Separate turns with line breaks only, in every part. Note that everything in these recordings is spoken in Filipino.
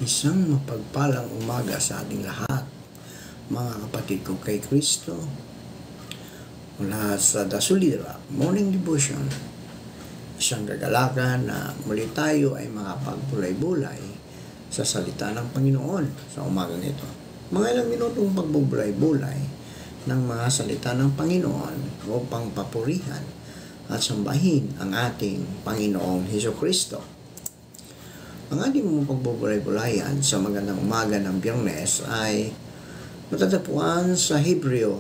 Isang mapagpalang umaga sa ating lahat, mga kapatid ko kay Kristo, mula sa Dasulira Morning Devotion. Isang kagalakan na muli tayo ay makapagpulay-bulay sa salita ng Panginoon sa umagang ito. Mga ilang minutong pagbubulay-bulay ng mga salita ng Panginoon upang papurihan at sambahin ang ating Panginoong Hesukristo. Ang ating pagbubulay-bulayan sa magandang umaga ng Biyernes ay matatagpuan sa Hebreo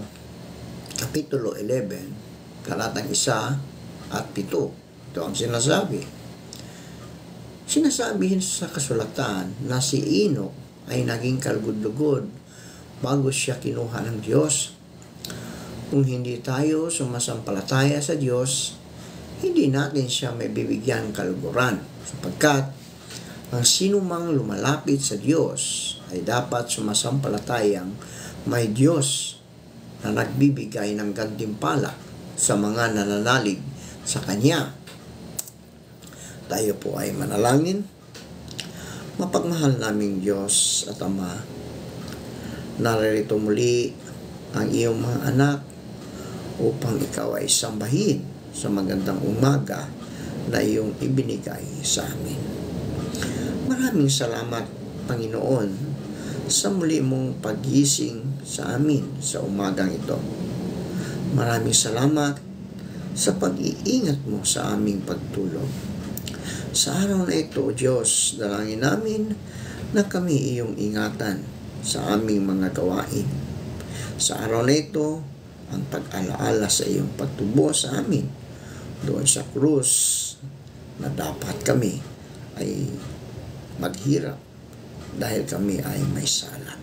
Kapitulo 11, talatang 1 at 7. Ito ang sinasabi. Sinasabihin sa kasulatan na si Enoch ay naging kalugod-lugod bago siya kinuha ng Diyos. Kung hindi tayo sumasampalataya sa Diyos, hindi natin siya may bibigyan kaluguran, sapagkat ang sinumang lumalapit sa Diyos ay dapat sumasampalatayang may Diyos na nagbibigay ng gantimpala sa mga nananalig sa Kanya. Tayo po ay manalangin. Mapagmahal naming Diyos at Ama, naririto muli ang iyong mga anak upang ikaw ay sambahin sa magandang umaga na iyong ibinigay sa amin. Maraming salamat, Panginoon, sa muli mong paggising sa amin sa umagang ito. Maraming salamat sa pag-iingat mo sa aming pagtulog. Sa araw na ito, Diyos, dalangin namin na kami iyong ingatan sa aming mga gawain. Sa araw na ito, ang pag-alaala sa iyong pagtubo sa amin doon sa krus na dapat kami ay maghirap dahil kami ay may sala.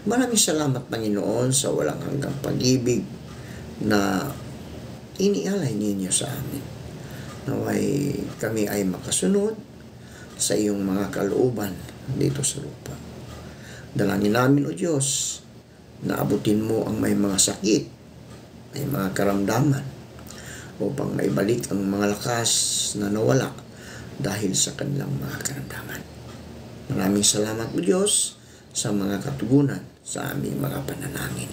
Maraming salamat, Panginoon, sa walang hanggang pag-ibig na inialay ninyo sa amin. Naway kami ay makasunod sa iyong mga kalooban dito sa lupa. Dalangin namin, O Diyos, na abutin mo ang may mga sakit, may mga karamdaman, upang maibalik ang mga lakas na nawala dahil sa kanilang mga karamdaman. Maraming salamat, O Diyos, sa mga katugunan sa aming mga panalangin.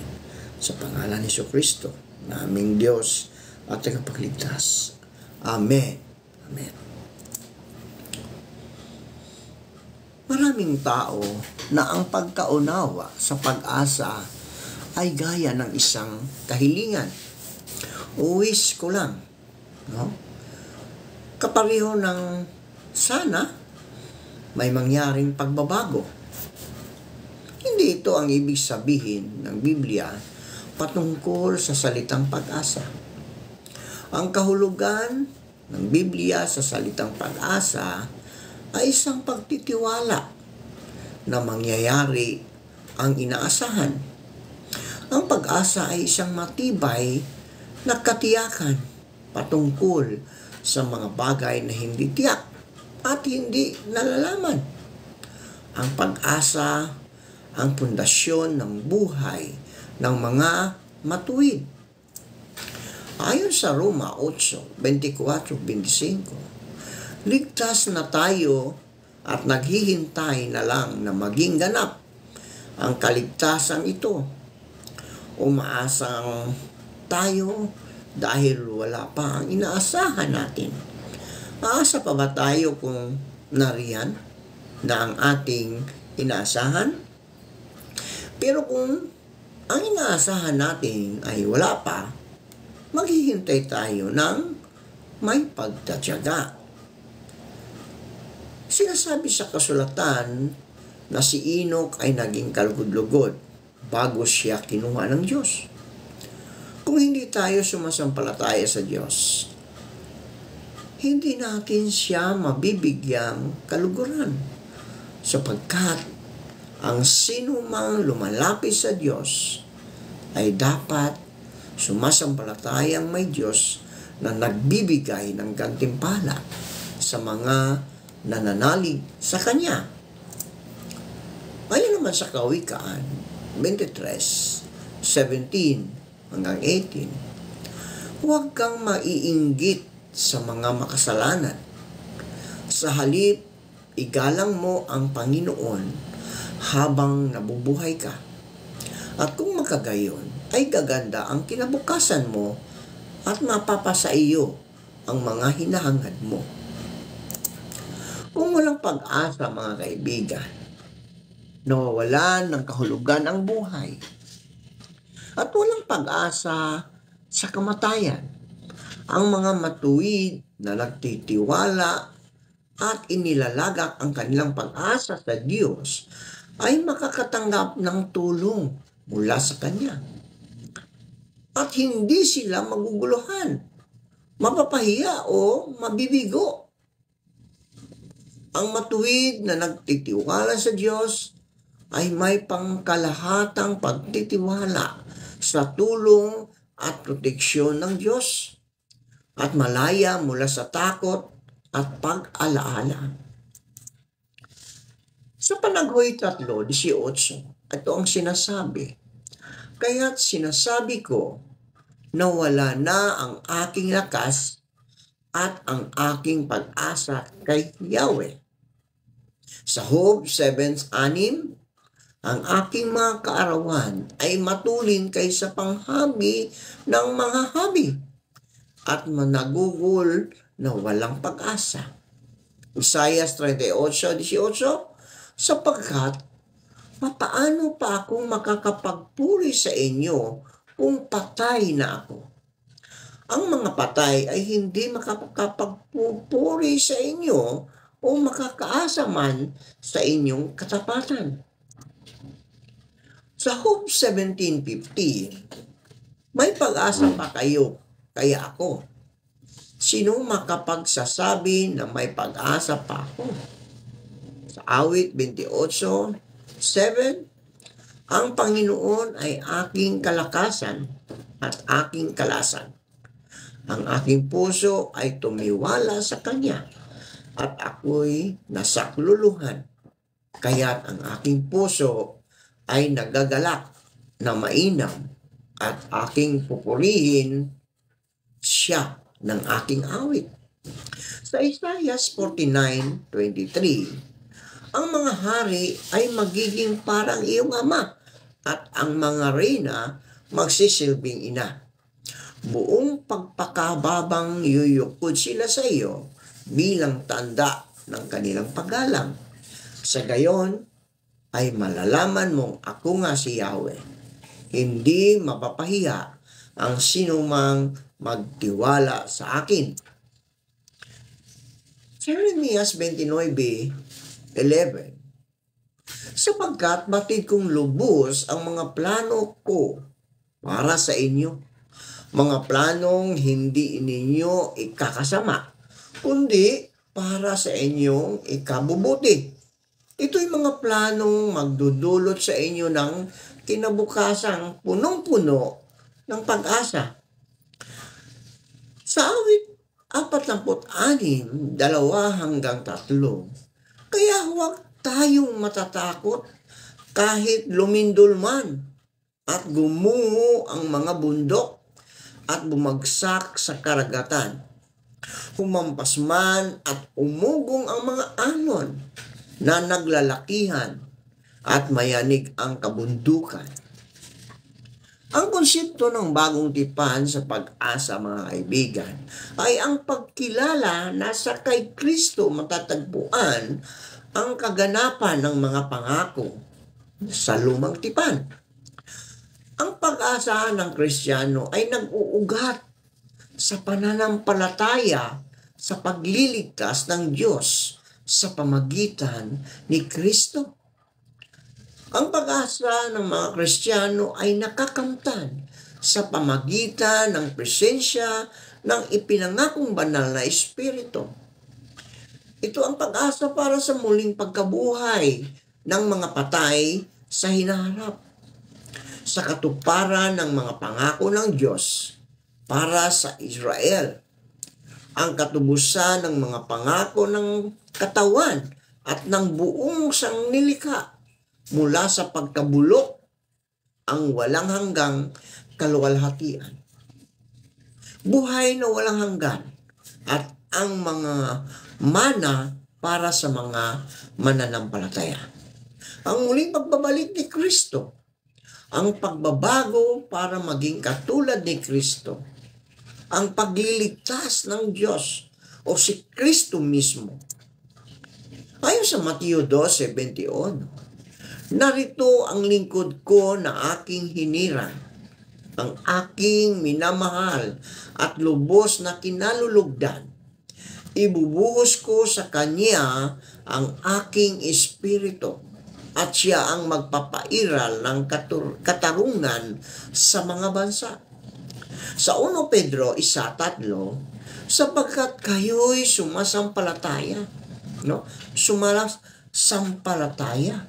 Sa pangalan ni Jesucristo, na aming Diyos at tagapagligtas. Amen. Amen. Maraming tao na ang pagkaunawa sa pag-asa ay gaya ng isang kahilingan. Uwis ko lang. No? Kapareho ng sana may mangyaring pagbabago. Hindi ito ang ibig sabihin ng Biblia patungkol sa salitang pag-asa. Ang kahulugan ng Biblia sa salitang pag-asa ay isang pagtitiwala na mangyayari ang inaasahan. Ang pag-asa ay isang matibay na katiyakan patungkol sa mga bagay na hindi tiyak at hindi nalalaman. Ang pag-asa ang pundasyon ng buhay ng mga matuwid. Ayon sa Roma 8:24-25, ligtas na tayo at naghihintay na lang na maging ganap ang kaligtasan ito. Umaasang tayo dahil wala pa ang inaasahan natin. Aasa pa ba tayo kung nariyan na ang ating inaasahan? Pero kung ang inaasahan natin ay wala pa, maghihintay tayo ng may pagtatyaga. Sinasabi sa kasulatan na si Enoch ay naging kalugod-lugod bago siya kinuha ng Diyos. Kung hindi tayo sumasampalataya sa Diyos, hindi natin siya mabibigyang kaluguran, sapagkat ang sinumang lumalapit sa Diyos ay dapat sumasampalatayang may Diyos na nagbibigay ng gantimpala sa mga nananalig sa Kanya. Ayon naman sa Kawikaan 23:17-18, huwag kang maiinggit sa mga makasalanan. Sa halip, igalang mo ang Panginoon habang nabubuhay ka. At kung makagayon, ay gaganda ang kinabukasan mo at mapapasa iyo ang mga hinahangad mo. Kung walang pag-asa, mga kaibigan, nawawalan ng kahulugan ang buhay. At walang pag-asa sa kamatayan. Ang mga matuwid na nagtitiwala at inilalagak ang kanilang pag-asa sa Diyos ay makakatanggap ng tulong mula sa Kanya. At hindi sila maguguluhan, mapapahiya o mabibigo. Ang matuwid na nagtitiwala sa Diyos ay may pangkalahatang pagtitiwala sa tulong at proteksyon ng Diyos at malaya mula sa takot at pag-alaala. Sa Panaghoy 3:18, ito ang sinasabi, "Kaya't sinasabi ko na wala na ang aking lakas at ang aking pag-asa kay Yahweh." Sa Job 7:6, "Ang aking mga kaarawan ay matulin kaysa panghabi ng mga habi at managugol na walang pag-asa." Isaiah 38:18, "Sapagkat papaano pa akong makakapagpuri sa inyo kung patay na ako? Ang mga patay ay hindi makakapagpupuri sa inyo o makakaasa man sa inyong katapatan." Sa Job 17:15, "May pag-asa pa kayo, kaya ako. Sino makapagsasabi na may pag-asa pa ako?" Sa Awit 28:7, "Ang Panginoon ay aking kalakasan at aking kalasan. Ang aking puso ay tumiwala sa Kanya at ako'y nasakluluhan. Kaya't ang aking puso ay nagagalak na mainam at aking pupurihin siya ng aking awit." Sa Isaiah 49:23, "Ang mga hari ay magiging parang iyong ama at ang mga reyna magsisilbing ina. Buong pagpakababang yuyukod sila sa iyo bilang tanda ng kanilang paggalang. Sa gayon ay malalaman mong ako nga si Yahweh. Hindi mapapahiya ang sinumang magtiwala sa akin." Jeremias 29:11, "Sapagkat batid kong lubos ang mga plano ko para sa inyo, mga planong hindi ninyo ikakasama, kundi para sa inyong ikabubuti. Ito'y mga planong magdudulot sa inyo ng kinabukasang punong-puno ng pag-asa." Sa Awit 46:2-3, "Kaya huwag tayong matatakot kahit lumindol man at gumungo ang mga bundok at bumagsak sa karagatan. Humampas man at umugong ang mga alon na naglalakihan at mayanig ang kabundukan." Ang konsepto ng bagong tipan sa pag-asa, mga kaibigan, ay ang pagkilala na sa kay Kristo matatagpuan ang kaganapan ng mga pangako sa lumang tipan. Ang pag-asa ng Kristiyano ay nag-uugat sa pananampalataya sa pagliligtas ng Diyos sa pamagitan ni Kristo. Ang pag-asa ng mga Kristiyano ay nakakamtan sa pamagitan ng presensya ng ipinangakong banal na Espiritu. Ito ang pag-asa para sa muling pagkabuhay ng mga patay sa hinaharap, sa katuparan ng mga pangako ng Diyos para sa Israel, ang katubusan ng mga pangako ng katawan at ng buong sangnilikha mula sa pagkabulok, ang walang hanggang kaluwalhatian, buhay na walang hanggan, at ang mga mana para sa mga mananampalataya. Ang muling pagbabalik ni Kristo, ang pagbabago para maging katulad ni Kristo, ang pagliligtas ng Diyos o si Kristo mismo. Ayon sa Mateo 12:21, narito ang lingkod ko na aking hinirang, ang aking minamahal at lubos na kinalulugdan. Ibubuhos ko sa kanya ang aking espiritu at siya ang magpapairal ng katarungan sa mga bansa. Sa 1 Pedro 1:3, sapagkat kayo'y sumasampalataya, sumasampalataya,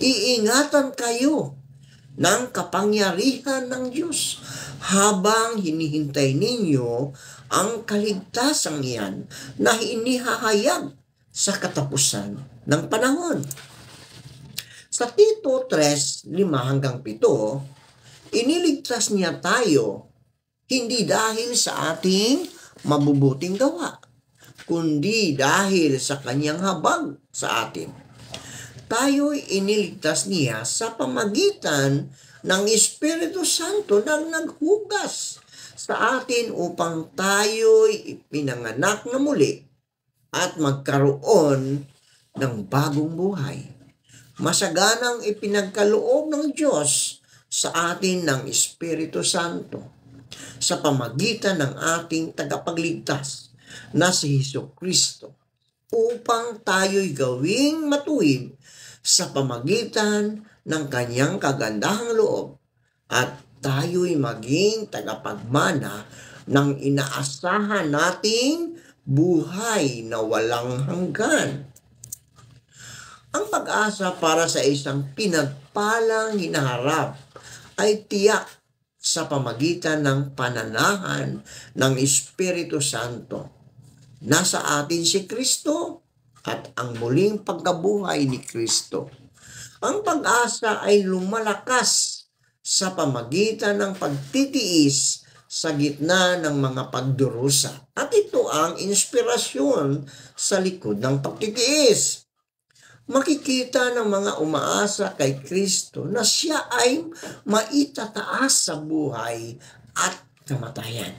iingatan kayo ng kapangyarihan ng Diyos habang hinihintay ninyo ang kaligtasan iyan na inihahayag sa katapusan ng panahon. Sa Tito 3:5-7, iniligtas niya tayo hindi dahil sa ating mabubuting gawa, kundi dahil sa kanyang habag sa atin. Tayo'y iniligtas niya sa pamagitan ng Espiritu Santo na naghugas sa atin upang tayo'y ipinanganak na muli at magkaroon ng bagong buhay. Masaganang ipinagkaloob ng Diyos sa atin ng Espiritu Santo sa pamagitan ng ating tagapagligtas na si Jesucristo upang tayo'y gawing matuwid sa pamagitan ng kanyang kagandahang loob at tayo'y maging tagapagmana ng inaasahan nating buhay na walang hanggan. Ang pag-asa para sa isang pinagpalang hinaharap ay tiyak sa pamagitan ng pananahan ng Espiritu Santo. Nasa atin si Kristo at ang muling pagkabuhay ni Kristo. Ang pag-asa ay lumalakas sa pamagitan ng pagtitiis sa gitna ng mga pagdurusa. At ito ang inspirasyon sa likod ng pagtitiis. Makikita ng mga umaasa kay Kristo na siya ay maitataas sa buhay at kamatayan.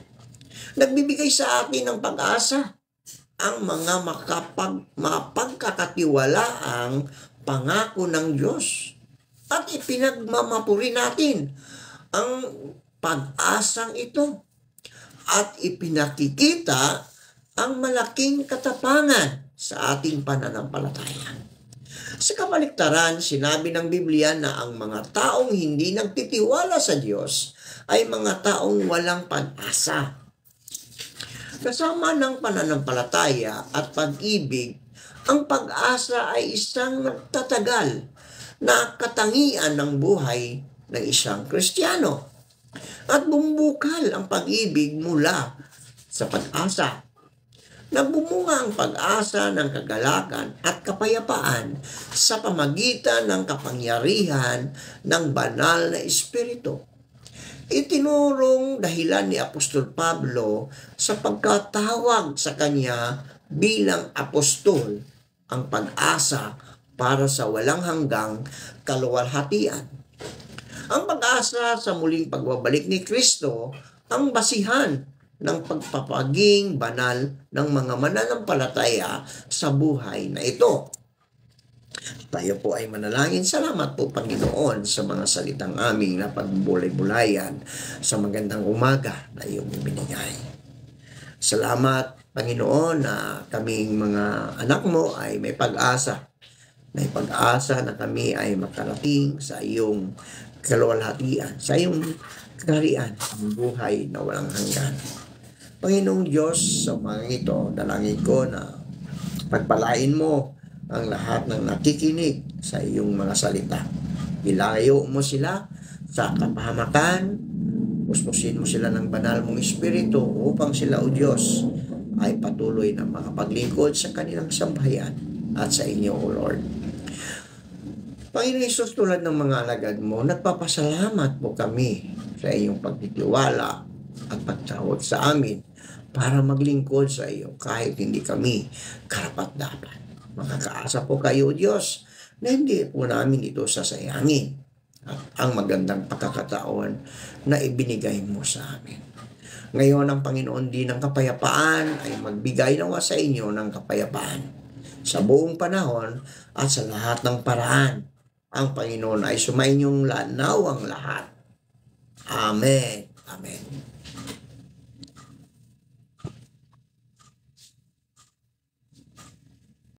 Nagbibigay sa atin ng pag-asa ang mga mapagkakatiwalaang pangako ng Diyos at ipinagmamapuri natin ang pag-asang ito at ipinakikita ang malaking katapangan sa ating pananampalataya. Sa kabaliktaran, sinabi ng Biblia na ang mga taong hindi nagtitiwala sa Diyos ay mga taong walang pag-asa. Kasama ng pananampalataya at pag-ibig, ang pag-asa ay isang nagtatagal na katangian ng buhay ng isang Kristiyano. At bumukal ang pag-ibig mula sa pag-asa. Nagbumunga ang pag-asa ng kagalakan at kapayapaan sa pamagitan ng kapangyarihan ng banal na Espiritu. Itinurong dahilan ni Apostol Pablo sa pagkatawag sa kanya bilang apostol ang pag-asa para sa walang hanggang kaluwalhatian. Ang pag-asa sa muling pagbabalik ni Kristo ang basihan ng pagpapaging banal ng mga mananampalataya sa buhay na ito. Tayo po ay manalangin. Salamat po, Panginoon, sa mga salitang aming na pagbulay-bulayan sa magandang umaga na iyong ibinigay. Salamat, Panginoon, na kaming mga anak mo ay may pag-asa. May pag-asa na kami ay makarating sa iyong kaluwalhatian, sa iyong kaharian, ang buhay na walang hanggan. Panginoong Diyos, sa mga ito, dalangin ko na pagpalain mo ang lahat ng nakikinig sa iyong mga salita. Ilayo mo sila sa kapahamakan, puspusin mo sila ng banal mong Espiritu upang sila, O Diyos, ay patuloy na makapaglingkod sa kanilang sambahayan at sa inyo, O Lord. Panginoon Hesus, tulad ng mga alagad mo, nagpapasalamat po kami sa iyong pagtitiwala at pagtawag sa amin para maglingkod sa iyo kahit hindi kami karapat-dapat. Makakaasa po kayo, Diyos, na hindi po namin ito sasayangin. At ang magandang pagkakataon na ibinigay mo sa amin. Ngayon, ang Panginoon din ng kapayapaan ay magbigay nawa sa inyo ng kapayapaan sa buong panahon at sa lahat ng paraan. Ang Panginoon ay sumainyong nawang lahat. Amen.